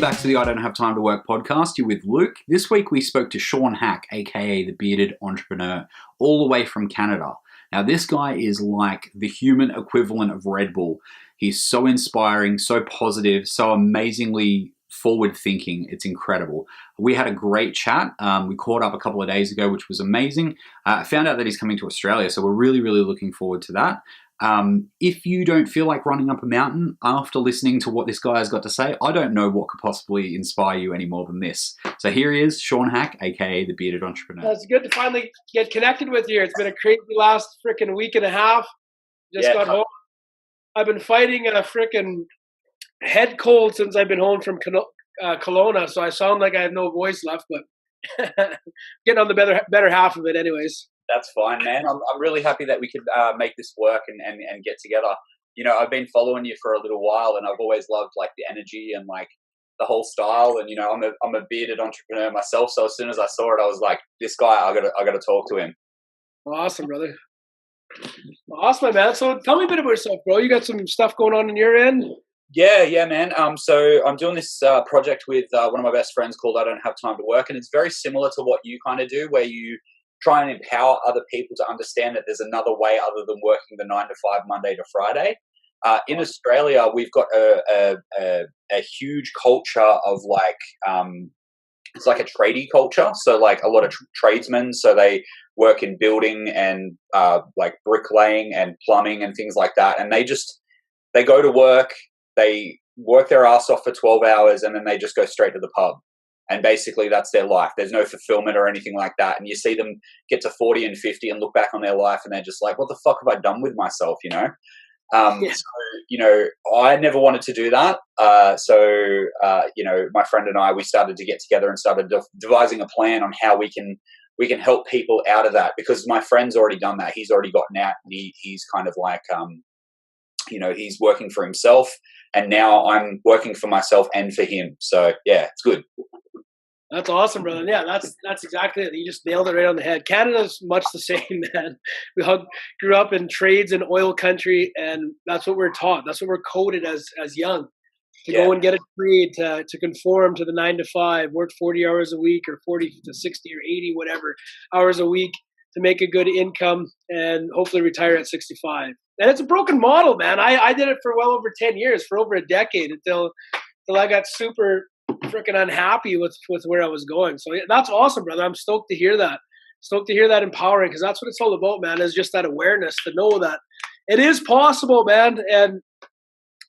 back to the I Don't Have Time to Work podcast. You're with Luke. This week we spoke to Shaun Hack, aka the Bearded Entrepreneur, all the way from Canada. Now this guy is like the human equivalent of Red Bull. He's so inspiring, so positive, so amazingly forward thinking. It's incredible. We had a great chat. We caught up a couple of days ago, which was amazing. I found out that he's coming to Australia, so we're really looking forward to that. If you don't feel like running up a mountain after listening to what this guy has got to say, I don't know what could possibly inspire you any more than this. So here he is, Shaun Hack, aka the Bearded Entrepreneur. It's good to finally get connected with you. It's been a crazy last freaking week and a half. Just got home. I've been fighting a freaking head cold since I've been home from Kelowna, so I sound like I have no voice left, but getting on the better half of it anyways. That's fine, man. I'm really happy that we could make this work and get together. You know, I've been following you for a little while, and I've always loved like the energy and like the whole style. And you know, I'm a bearded entrepreneur myself, so as soon as I saw it, I was like, this guy, I gotta talk to him. Awesome, brother. Awesome, man. So tell me a bit about yourself, bro. You got some stuff going on in your end? Yeah, man. So I'm doing this project with one of my best friends called I Don't Have Time to Work, and it's very similar to what you kind of do, where you try and empower other people to understand that there's another way other than working the 9 to 5 Monday to Friday. In Australia, we've got a huge culture of like, it's like a tradie culture. So like a lot of tradesmen, so they work in building and like bricklaying and plumbing and things like that. And they go to work, they work their ass off for 12 hours, and then they just go straight to the pub. And basically that's their life. There's no fulfillment or anything like that. And you see them get to 40 and 50 and look back on their life and they're just like, what the fuck have I done with myself, you know? So, you know, I never wanted to do that. You know, my friend and I, we started to get together and started devising a plan on how we can help people out of that, because my friend's already done that. He's already gotten out, and he's kind of like, you know, he's working for himself, and now I'm working for myself and for him. So yeah, it's good. That's awesome, brother. Yeah, that's exactly it. You just nailed it right on the head. Canada's much the same, man. We all grew up in trades and oil country, and that's what we're taught. That's what we're coded as young, to go and get a trade, to conform to the 9 to 5, work 40 hours a week or 40 to 60 or 80, whatever, hours a week to make a good income and hopefully retire at 65. And it's a broken model, man. I did it for well over 10 years, for over a decade, until I got super freaking unhappy with where I was going. So yeah, that's awesome, brother. I'm stoked to hear that. Stoked to hear that empowering, because that's what it's all about, man, is just that awareness to know that it is possible, man. And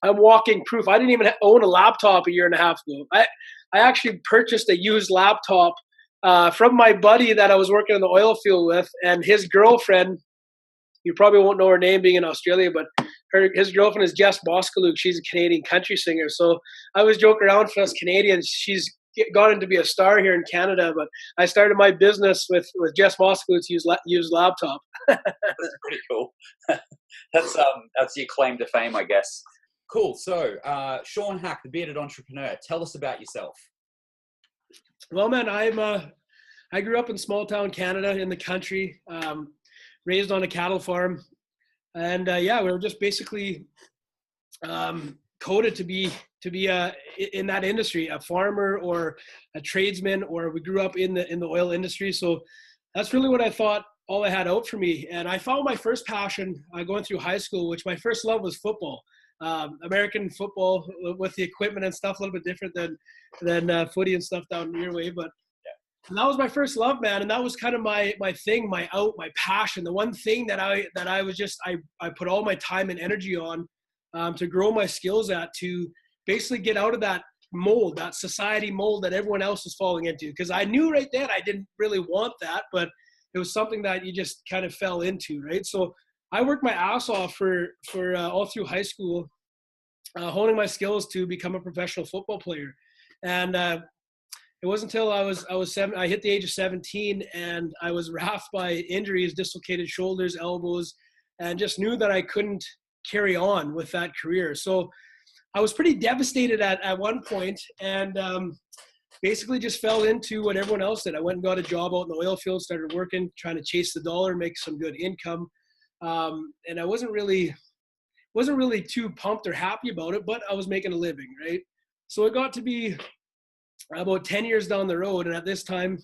I'm walking proof. I didn't even own a laptop a year and a half ago. I actually purchased a used laptop from my buddy that I was working in the oil field with, and his girlfriend, you probably won't know her name being in Australia, but his girlfriend is Jess Boskaluk. She's a Canadian country singer. So I was joking around for us Canadians. She's gotten to be a star here in Canada, but I started my business with Jess Boskaluk's used laptop. That's pretty cool. That's your claim to fame, I guess. Cool. So Shaun Hack, the Bearded Entrepreneur, tell us about yourself. Well, man, I grew up in small town Canada in the country, raised on a cattle farm. And we were just basically coded to be in that industry, a farmer or a tradesman, or we grew up in the oil industry. So that's really what I thought all I had out for me. And I found my first passion going through high school, which my first love was football, American football, with the equipment and stuff a little bit different than footy and stuff down your way, but. And that was my first love, man. And that was kind of my thing, my passion. The one thing that I was just, I put all my time and energy on to grow my skills at, to basically get out of that mold, that society mold that everyone else was falling into. Because I knew right then I didn't really want that, but it was something that you just kind of fell into, right? So I worked my ass off for all through high school, honing my skills to become a professional football player. And it wasn't until I hit the age of 17, and I was racked by injuries, dislocated shoulders, elbows, and just knew that I couldn't carry on with that career. So I was pretty devastated at one point, and basically just fell into what everyone else did. I went and got a job out in the oil field, started working, trying to chase the dollar, make some good income. And I wasn't really too pumped or happy about it, but I was making a living, right? So it got to be about 10 years down the road. And at this time,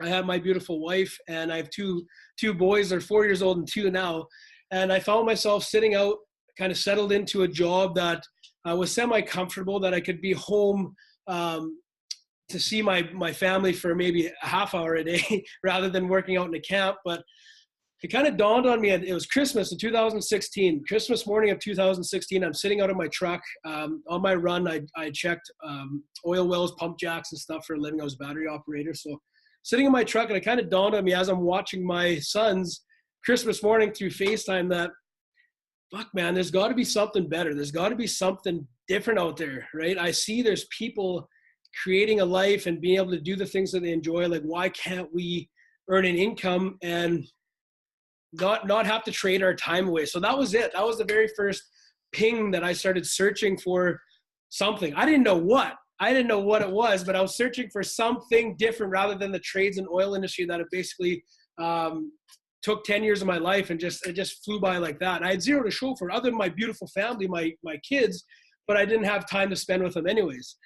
I have my beautiful wife, and I have two boys. They're 4 years old and 2 now. And I found myself sitting out, kind of settled into a job that was semi-comfortable, that I could be home to see my family for maybe a half hour a day rather than working out in a camp. But it kind of dawned on me, it was Christmas in 2016, Christmas morning of 2016. I'm sitting out of my truck on my run. I checked oil wells, pump jacks and stuff for a living. I was a battery operator. So sitting in my truck, and it kind of dawned on me as I'm watching my sons Christmas morning through FaceTime that, fuck man, there's got to be something better. There's got to be something different out there, right? I see there's people creating a life and being able to do the things that they enjoy. Like, why can't we earn an income and not have to trade our time away? So that was it. That was the very first ping that I started searching for something. I didn't know what it was, but I was searching for something different rather than the trades and oil industry that have basically took 10 years of my life and it just flew by like that. And I had zero to show for it, other than my beautiful family, my kids, but I didn't have time to spend with them anyways.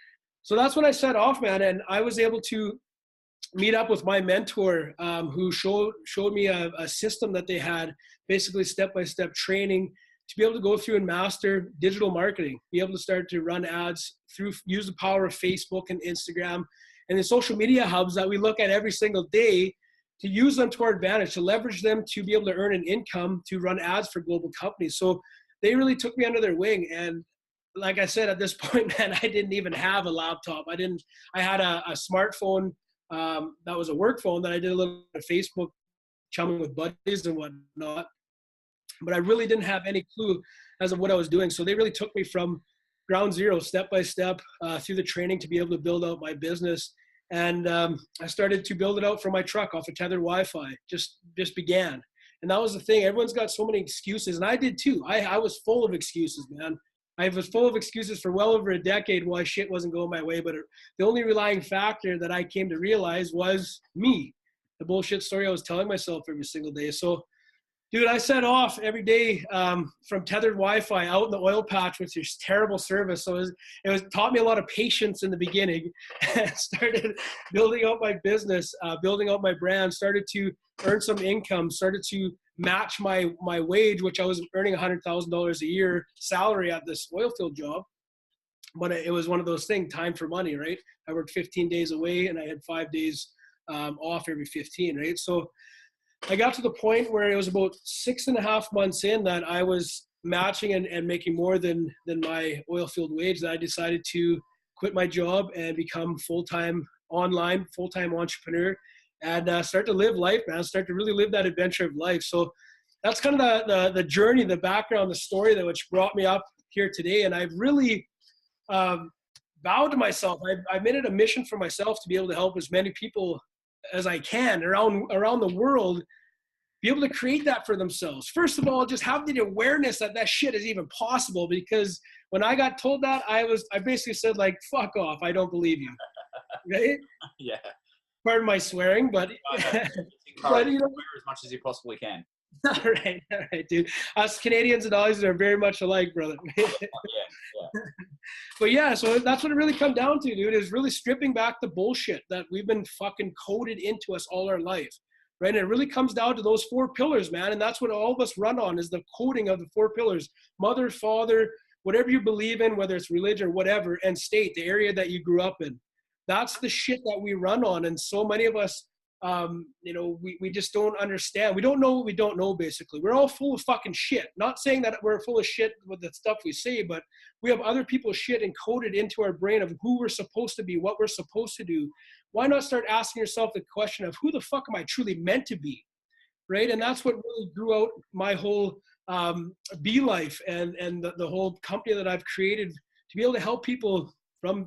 So that's when I set off, man. And I was able to meet up with my mentor who showed me a system that they had, basically step-by-step training to be able to go through and master digital marketing, be able to start to run ads use the power of Facebook and Instagram and the social media hubs that we look at every single day, to use them to our advantage, to leverage them to be able to earn an income, to run ads for global companies. So they really took me under their wing. And like I said, at this point, man, I didn't even have a laptop. I had a smartphone that was a work phone that I did a little bit of Facebook chumming with buddies and whatnot. But I really didn't have any clue as of what I was doing. So they really took me from ground zero, step by step, through the training to be able to build out my business. And I started to build it out from my truck off of tethered Wi-Fi, just began. And that was the thing. Everyone's got so many excuses, and I did too. I was full of excuses, man. I was full of excuses for well over a decade why shit wasn't going my way. But the only relying factor that I came to realize was me, the bullshit story I was telling myself every single day. So, dude, I set off every day from tethered Wi-Fi out in the oil patch with this terrible service. So it taught me a lot of patience in the beginning. Started building out my business, building out my brand, started to earn some income, started to match my wage, which I was earning $100,000 a year salary at this oil field job. But it was one of those things, time for money, right? I worked 15 days away and I had 5 days off every 15, right? So I got to the point where it was about 6.5 months in that I was matching and making more than my oil field wage, that I decided to quit my job and become full-time entrepreneur and start to live life, man. Start to really live that adventure of life. So that's kind of the journey, the background, the story that which brought me up here today. And I've really vowed to myself, I made it a mission for myself to be able to help as many people as I can around the world be able to create that for themselves. First of all, just have the awareness that shit is even possible, because when I got told that, I basically said, like, fuck off, I don't believe you. Right? Yeah. Pardon my swearing, but but you know, as much as you possibly can. All right, dude. Us Canadians and Aussies are very much alike, brother. Yeah. But yeah, so that's what it really come down to, dude, is really stripping back the bullshit that we've been fucking coded into us all our life, right? And it really comes down to those 4 pillars, man. And that's what all of us run on, is the coding of the 4 pillars: mother, father, whatever you believe in, whether it's religion or whatever, and state, the area that you grew up in. That's the shit that we run on. And so many of us, we just don't understand. We don't know what we don't know, basically. We're all full of fucking shit. Not saying that we're full of shit with the stuff we say, but we have other people's shit encoded into our brain of who we're supposed to be, what we're supposed to do. Why not start asking yourself the question of who the fuck am I truly meant to be, right? And that's what really grew out my whole Be Life and the whole company that I've created to be able to help people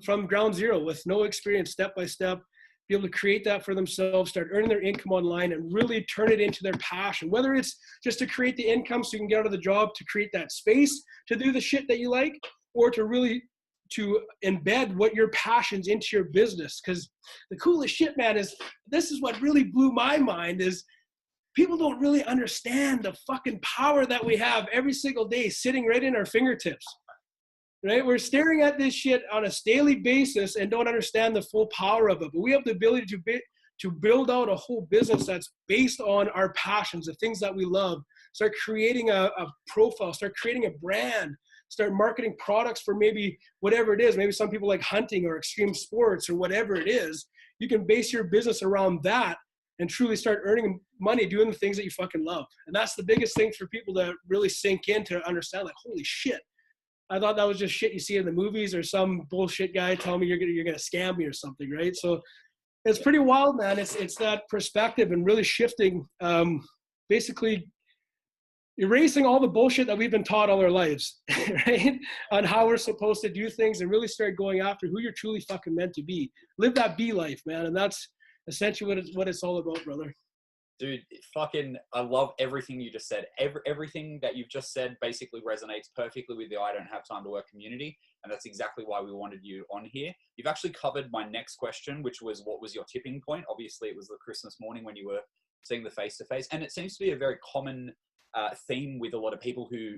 from ground zero with no experience, step by step, be able to create that for themselves, start earning their income online and really turn it into their passion. Whether it's just to create the income so you can get out of the job, to create that space to do the shit that you like, or to really to embed what your passions into your business. Because the coolest shit, man, is this is what really blew my mind, is people don't really understand the fucking power that we have every single day sitting right in our fingertips. right? We're staring at this shit on a daily basis and don't understand the full power of it. But we have the ability to build out a whole business that's based on our passions, the things that we love. Start creating a profile, start creating a brand, start marketing products for maybe whatever it is. Maybe some people like hunting or extreme sports or whatever it is. You can base your business around that and truly start earning money doing the things that you fucking love. And that's the biggest thing for people to really sink in, to understand, like, holy shit, I thought that was just shit you see in the movies or some bullshit guy telling me you're gonna scam me or something, right? So it's pretty wild, man. It's that perspective and really shifting, basically erasing all the bullshit that we've been taught all our lives, right? On how we're supposed to do things, and really start going after who you're truly fucking meant to be. Live that be life, man. And that's essentially what it's all about, brother. Dude, fucking, I love everything you just said. Everything that you've just said basically resonates perfectly with the I Don't Have Time to Work community. And that's exactly why we wanted you on here. You've actually covered my next question, which was, what was your tipping point? Obviously, it was the Christmas morning when you were seeing the face-to-face. And it seems to be a very common theme with a lot of people who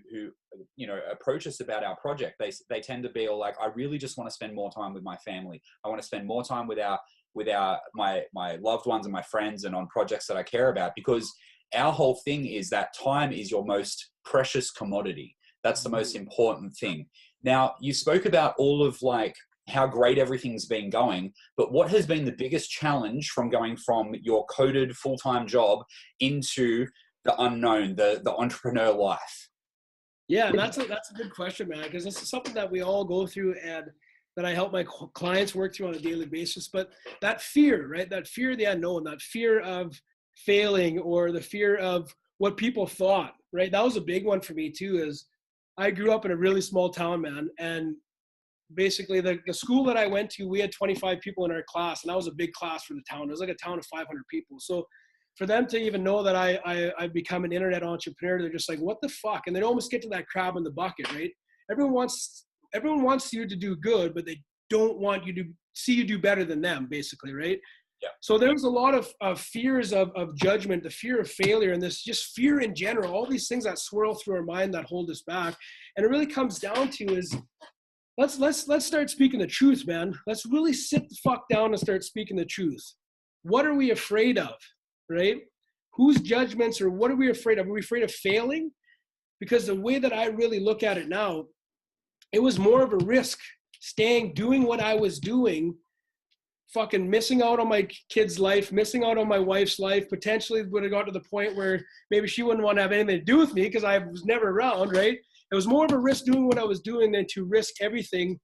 approach us about our project. They tend to be all like, I really just want to spend more time with my family. I want to spend more time with my loved ones and my friends and on projects that I care about, because our whole thing is that time is your most precious commodity. That's the most important thing. Now, you spoke about all of like how great everything's been going, but what has been the biggest challenge from going from your coded full-time job into the unknown, the entrepreneur life? Yeah, and that's a good question, man, because this is something that we all go through and that I help my clients work through on a daily basis. But that fear, right? That fear of the unknown, that fear of failing, or the fear of what people thought, right? That was a big one for me too. Is I grew up in a really small town, man, and basically the school that I went to, we had 25 people in our class, and that was a big class for the town. It was like a town of 500 people. So for them to even know that I've become an internet entrepreneur, they're just like, what the fuck? And they almost get to that crab in the bucket, right? Everyone wants you to do good, but they don't want you to see you do better than them, basically, right? Yeah. So there's a lot of fears of judgment, the fear of failure, and this just fear in general, all these things that swirl through our mind that hold us back. And it really comes down to is, let's start speaking the truth, man. Let's really sit the fuck down and start speaking the truth. What are we afraid of, right? Whose judgments, or what are we afraid of? Are we afraid of failing? Because the way that I really look at it now, it was more of a risk doing what I was doing, fucking missing out on my kid's life, missing out on my wife's life, potentially would have got to the point where maybe she wouldn't want to have anything to do with me because I was never around, right? It was more of a risk doing what I was doing than to risk everything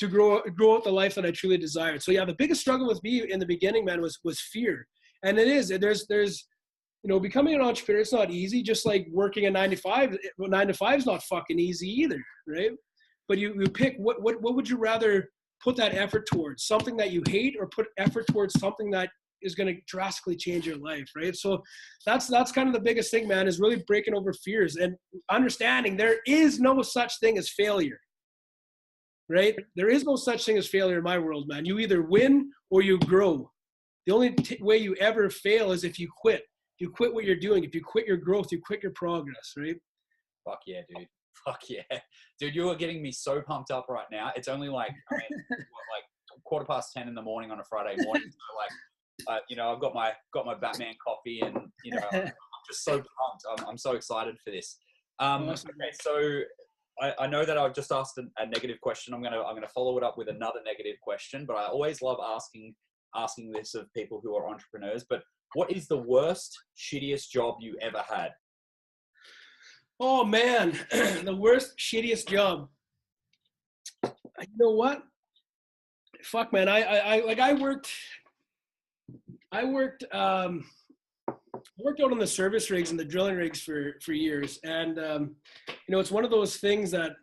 to grow out the life that I truly desired. So yeah, the biggest struggle with me in the beginning, man, was fear. And it is, there's, becoming an entrepreneur, it's not easy. Just like working a 9 to 5 is not fucking easy either, right? But you pick, what would you rather put that effort towards? Something that you hate, or put effort towards something that is going to drastically change your life, right? So that's kind of the biggest thing, man, is really breaking over fears and understanding there is no such thing as failure, right? There is no such thing as failure in my world, man. You either win or you grow. The only way you ever fail is if you quit. You quit what you're doing. If you quit your growth, you quit your progress, right? Fuck yeah, dude. Fuck yeah. Dude, you are getting me so pumped up right now. It's only like, like 10:15 in the morning on a Friday morning. So I've got my Batman coffee, and, I'm just so pumped. I'm so excited for this. Awesome. Okay, so I know that I've just asked a negative question. I'm gonna follow it up with another negative question, but I always love asking this of people who are entrepreneurs. But what is the worst, shittiest job you ever had? Oh man, the worst, shittiest job. You know what? Fuck, man. I worked out on the service rigs and the drilling rigs for years, and it's one of those things that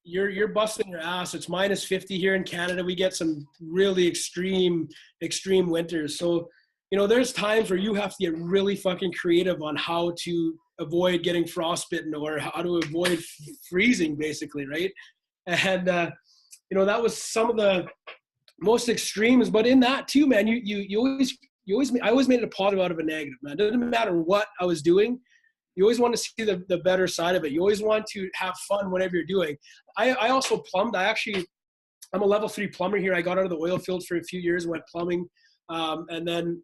you're busting your ass. It's minus 50 here in Canada. We get some really extreme winters. So, there's times where you have to get really fucking creative on how to avoid getting frostbitten, or how to avoid freezing, basically, right? And that was some of the most extremes. But in that too, man, I always made it a positive out of a negative, man. It doesn't matter what I was doing. You always want to see the better side of it. You always want to have fun whatever you're doing. I also plumbed. I'm a level 3 plumber here. I got out of the oil field for a few years, went plumbing. And then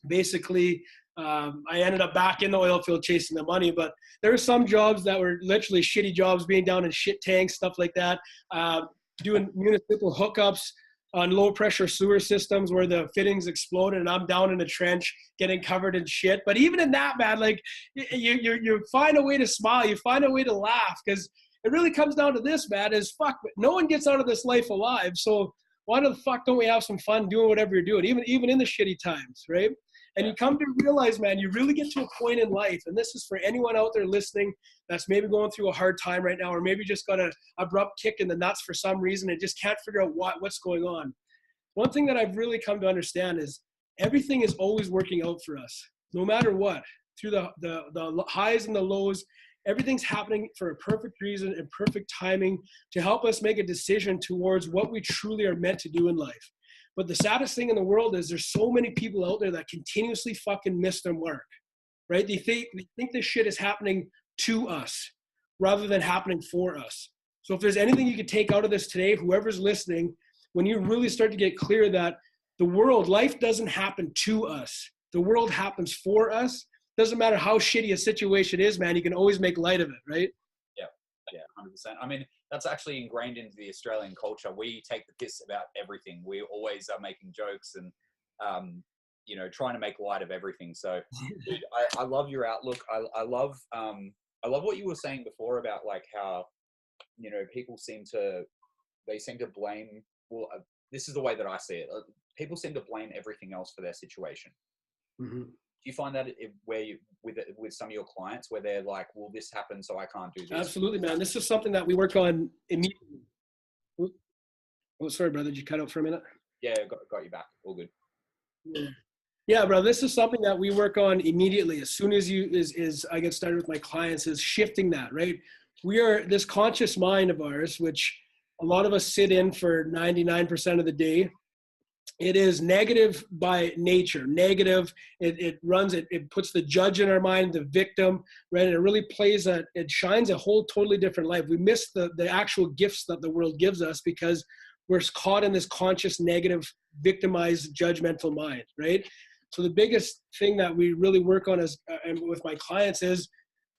basically I ended up back in the oil field chasing the money. But there were some jobs that were literally shitty jobs, being down in shit tanks, stuff like that, doing municipal hookups on low pressure sewer systems where the fittings exploded and I'm down in a trench getting covered in shit. But even in that, man, like you find a way to smile, you find a way to laugh, because it really comes down to this, man, is fuck, but no one gets out of this life alive. So why the fuck don't we have some fun doing whatever you're doing, even in the shitty times, right? And you come to realize, man, you really get to a point in life, and this is for anyone out there listening that's maybe going through a hard time right now, or maybe just got an abrupt kick in the nuts for some reason and just can't figure out what's going on. One thing that I've really come to understand is everything is always working out for us, no matter what. Through the highs and the lows, everything's happening for a perfect reason and perfect timing to help us make a decision towards what we truly are meant to do in life. But the saddest thing in the world is there's so many people out there that continuously fucking miss their mark, right? They think this shit is happening to us rather than happening for us. So if there's anything you could take out of this today, whoever's listening, when you really start to get clear that the world, life doesn't happen to us. The world happens for us. Doesn't matter how shitty a situation is, man, you can always make light of it, right? Yeah, 100%. I mean, that's actually ingrained into the Australian culture. We take the piss about everything. We always are making jokes and, trying to make light of everything. So, dude, I love your outlook. I love what you were saying before about like how, people seem to blame. Well, this is the way that I see it. People seem to blame everything else for their situation. Mm-hmm. Do you find that with some of your clients where they're like, well, this happened, so I can't do this? Absolutely, man. This is something that we work on immediately. Oh, sorry, brother. Did you cut out for a minute? Yeah, got you back. All good. Yeah, bro. This is something that we work on immediately. As soon as I get started with my clients, is shifting that, right? We are this conscious mind of ours, which a lot of us sit in for 99% of the day. It is negative by nature, negative. It puts the judge in our mind, the victim, right? And it really it shines a whole totally different life. We miss the actual gifts that the world gives us because we're caught in this conscious, negative, victimized, judgmental mind, right? So the biggest thing that we really work on and with my clients is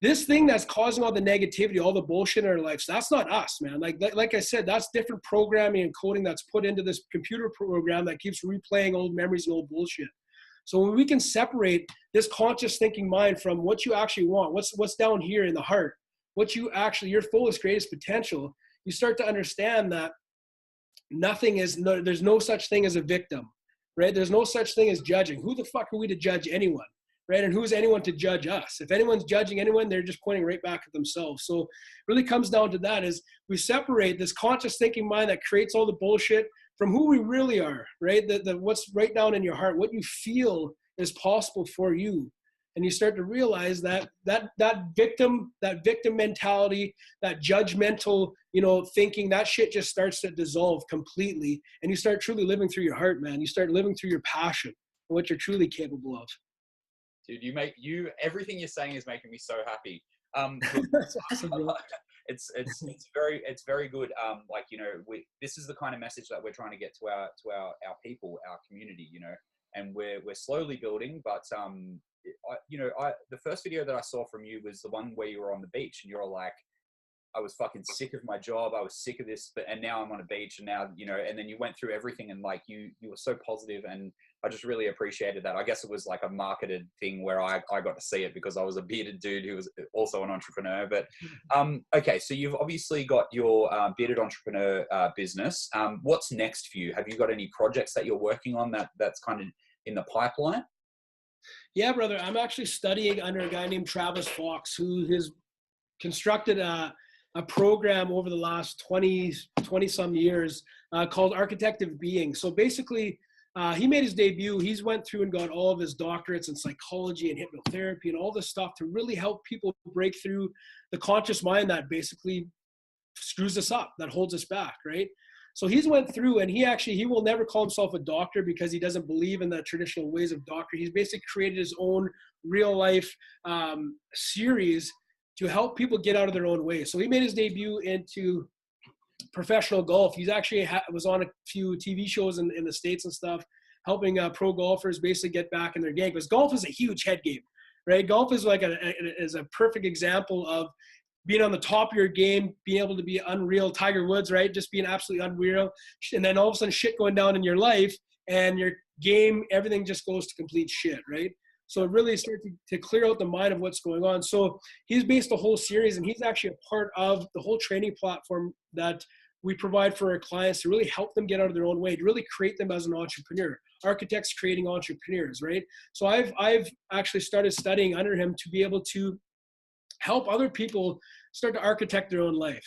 this thing that's causing all the negativity, all the bullshit in our lives. That's not us, man. Like I said, that's different programming and coding that's put into this computer program that keeps replaying old memories and old bullshit. So when we can separate this conscious thinking mind from what you actually want, what's down here in the heart, your fullest, greatest potential, you start to understand that there's no such thing as a victim, right? There's no such thing as judging. Who the fuck are we to judge anyone? Right? And who's anyone to judge us? If anyone's judging anyone, they're just pointing right back at themselves. So it really comes down to that is we separate this conscious thinking mind that creates all the bullshit from who we really are, right? What's right down in your heart, what you feel is possible for you. And you start to realize that victim mentality, that judgmental, thinking, that shit just starts to dissolve completely. And you start truly living through your heart, man. You start living through your passion and what you're truly capable of. Dude, everything you're saying is making me so happy. It's very good. This is the kind of message that we're trying to get to our people, our community, and we're slowly building. But the first video that I saw from you was the one where you were on the beach and you're like, I was fucking sick of my job. I was sick of this, and now I'm on a beach, and now, and then you went through everything, and like you were so positive, and I just really appreciated that. I guess it was like a marketed thing where I got to see it because I was a bearded dude who was also an entrepreneur. But okay, so you've obviously got your bearded entrepreneur business. What's next for you? Have you got any projects that you're working on that's kind of in the pipeline? Yeah, brother. I'm actually studying under a guy named Travis Fox, who has constructed a program over the last 20 some years called Architect of Being. So basically, he made his debut. He's went through and got all of his doctorates in psychology and hypnotherapy and all this stuff to really help people break through the conscious mind that basically screws us up, that holds us back, right? So he's went through, and he will never call himself a doctor because he doesn't believe in the traditional ways of doctor. He's basically created his own real life series to help people get out of their own way. So he made his debut into professional golf. He's actually was on a few TV shows in the States and stuff, helping pro golfers basically get back in their game, because golf is a huge head game, right? Golf is like is a perfect example of being on the top of your game, being able to be unreal. Tiger Woods, right? Just being absolutely unreal. And then all of a sudden shit going down in your life and your game, everything just goes to complete shit, right? So it really starts to clear out the mind of what's going on. So he's based a whole series, and he's actually a part of the whole training platform that we provide for our clients to really help them get out of their own way, to really create them as an entrepreneur. Architects creating entrepreneurs, right? So I've actually started studying under him to be able to help other people start to architect their own life.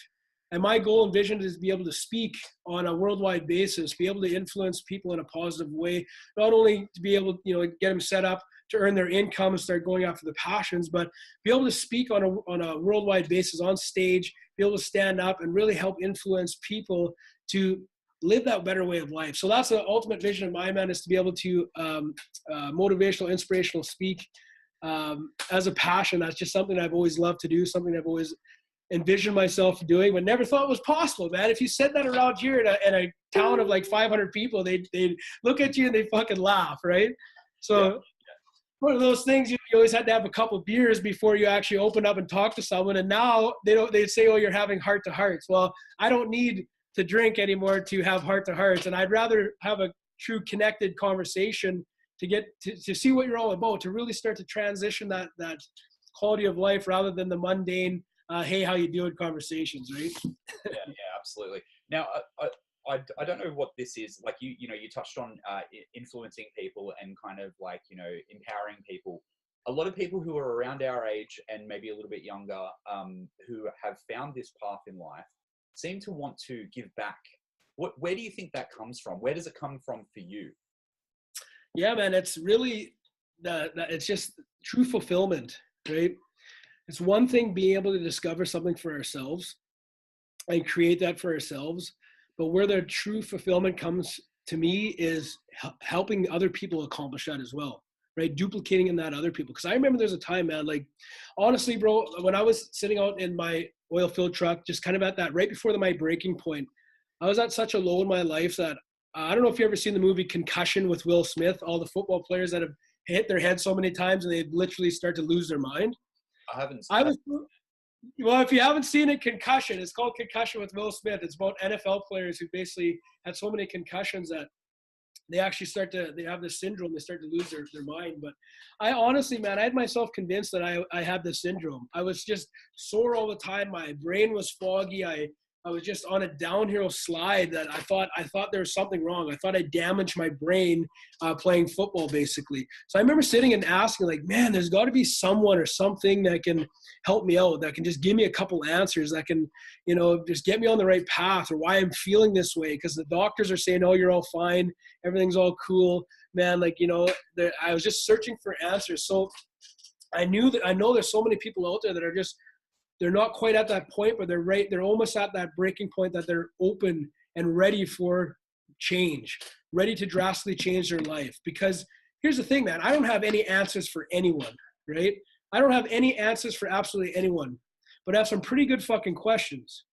And my goal and vision is to be able to speak on a worldwide basis, be able to influence people in a positive way, not only to be able to, get them set up to earn their income and start going after the passions, but be able to speak on a worldwide basis on stage, be able to stand up and really help influence people to live that better way of life. So that's the ultimate vision of my man, is to be able to motivational, inspirational speak as a passion. That's just something I've always loved to do, something I've always envisioned myself doing, but never thought was possible, man. If you said that around here in a town of like 500 people, they'd look at you and they fucking laugh, right? So one of those things, you always had to have a couple of beers before you actually open up and talk to someone. And now they'd say, oh, you're having heart to hearts. Well, I don't need to drink anymore to have heart to hearts. And I'd rather have a true connected conversation to get to see what you're all about, to really start to transition that quality of life rather than the mundane, hey, how you doing conversations, right? Yeah, absolutely. Now, I don't know what this is. Like you touched on influencing people and kind of like, empowering people. A lot of people who are around our age and maybe a little bit younger, who have found this path in life, seem to want to give back. Where do you think that comes from? Where does it come from for you? Yeah, man, it's really it's just true fulfillment, right? It's one thing being able to discover something for ourselves and create that for ourselves, but where the true fulfillment comes to me is helping other people accomplish that as well, right? Duplicating in that other people. Because I remember there's a time, man, like honestly, bro, when I was sitting out in my oil filled truck, just kind of at that right before my breaking point, I was at such a low in my life that I don't know if you've ever seen the movie Concussion with Will Smith, all the football players that have hit their head so many times and they literally start to lose their mind. I haven't. Well, if you haven't seen it, Concussion. It's called Concussion with Will Smith. It's about NFL players who basically had so many concussions that they actually they have this syndrome. They start to lose their mind. But I honestly, man, I had myself convinced that I had this syndrome. I was just sore all the time. My brain was foggy. I was just on a downhill slide that I thought there was something wrong. I thought I damaged my brain playing football, basically. So I remember sitting and asking, like, man, there's got to be someone or something that can help me out, that can just give me a couple answers, that can, just get me on the right path, or why I'm feeling this way. Because the doctors are saying, oh, you're all fine. Everything's all cool, man. Like, I was just searching for answers. So I know there's so many people out there that are just, they're not quite at that point, but they're almost at that breaking point, that they're open and ready for change, ready to drastically change their life. Because here's the thing, man, I don't have any answers for anyone, right? I don't have any answers for absolutely anyone, but I have some pretty good fucking questions,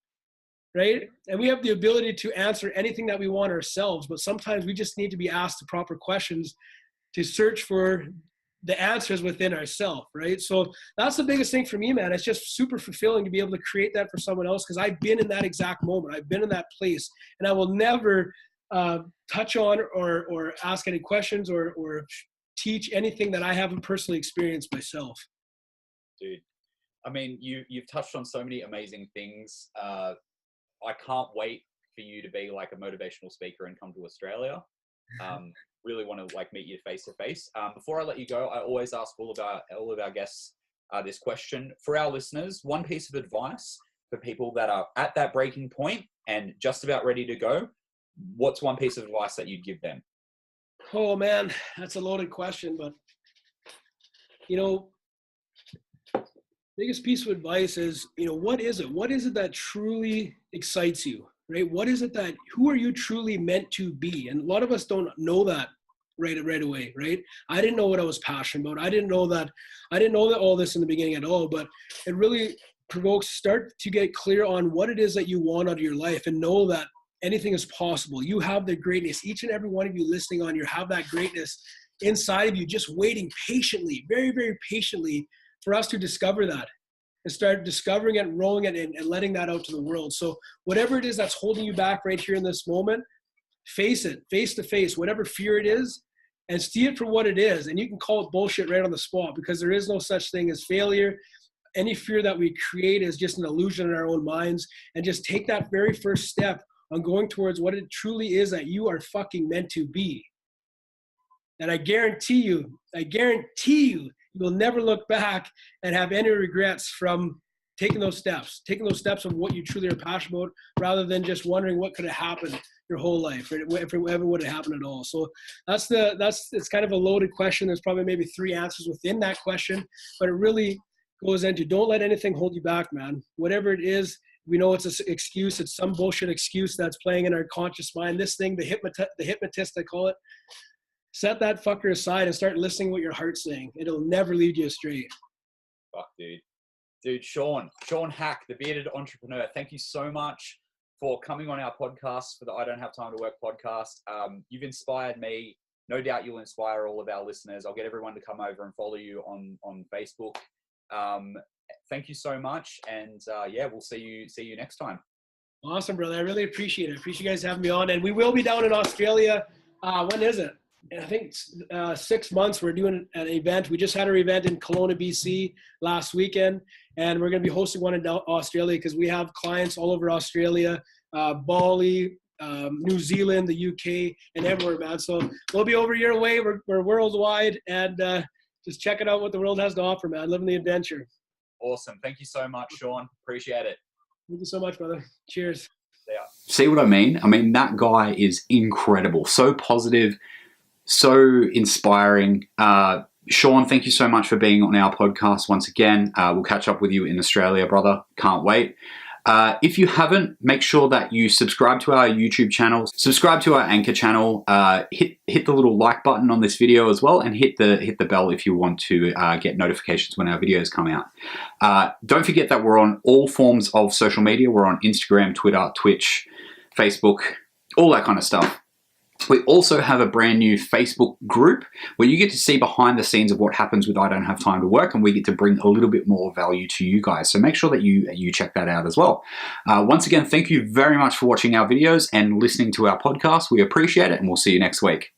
right? And we have the ability to answer anything that we want ourselves, but sometimes we just need to be asked the proper questions to search for the answers within ourselves, right? So that's the biggest thing for me, man. It's just super fulfilling to be able to create that for someone else, because I've been in that exact moment. I've been in that place, and I will never touch on or ask any questions or teach anything that I haven't personally experienced myself. Dude, I mean, you've touched on so many amazing things. I can't wait for you to be like a motivational speaker and come to Australia. Really want to like meet you face to face. Before I let you go, I always ask all of our guests this question. For our listeners, one piece of advice for people that are at that breaking point and just about ready to go. What's one piece of advice that you'd give them? Oh man, that's a loaded question, but biggest piece of advice is, what is it? What is it that truly excites you, right? What is it that, who are you truly meant to be? And a lot of us don't know that right away, right? I didn't know what I was passionate about. I didn't know that all this in the beginning at all, but it really provokes, start to get clear on what it is that you want out of your life, and know that anything is possible. You have the greatness. Each and every one of you listening on, you have that greatness inside of you, just waiting patiently, very, very patiently for us to discover that and start discovering it, rolling it in, and letting that out to the world. So whatever it is that's holding you back right here in this moment, face it face to face, whatever fear it is, and see it for what it is. And you can call it bullshit right on the spot, because there is no such thing as failure. Any fear that we create is just an illusion in our own minds. And just take that very first step on going towards what it truly is that you are fucking meant to be. And I guarantee you, you will never look back and have any regrets from taking those steps of what you truly are passionate about, rather than just wondering what could have happened your whole life, if it ever would have happened at all. So it's kind of a loaded question. There's probably maybe 3 answers within that question, but it really goes into, don't let anything hold you back, man. Whatever it is, we know it's an excuse. It's some bullshit excuse that's playing in our conscious mind. This thing, the hypnotist, I call it. Set that fucker aside and start listening to what your heart's saying. It'll never lead you astray. Fuck, dude, Shaun Hack, the bearded entrepreneur. Thank you so much for coming on our podcast, for the I Don't Have Time to Work podcast. You've inspired me. No doubt you'll inspire all of our listeners. I'll get everyone to come over and follow you on Facebook. Thank you so much, and we'll see you next time. Awesome, brother. I really appreciate it. I appreciate you guys having me on, and we will be down in Australia. When is it? I think 6 months. We're doing an event. We just had our event in Kelowna, BC last weekend, and we're going to be hosting one in Australia, because we have clients all over Australia, Bali, New Zealand, the UK, and everywhere, man. So we'll be over your way. We're worldwide, and just checking out what the world has to offer, man. Living the adventure. Awesome. Thank you so much, Shaun. Appreciate it. Thank you so much, brother. Cheers. See what I mean? I mean, that guy is incredible. So positive, so inspiring. Shaun, thank you so much for being on our podcast once again. We'll catch up with you in Australia, brother. Can't wait. If you haven't, make sure that you subscribe to our YouTube channel, subscribe to our Anchor channel, hit the little like button on this video as well, and hit the bell if you want to get notifications when our videos come out. Don't forget that we're on all forms of social media. We're on Instagram, Twitter, Twitch, Facebook, all that kind of stuff. We also have a brand new Facebook group where you get to see behind the scenes of what happens with I Don't Have Time to Work, and we get to bring a little bit more value to you guys. So make sure that you check that out as well. Once again, thank you very much for watching our videos and listening to our podcast. We appreciate it, and we'll see you next week.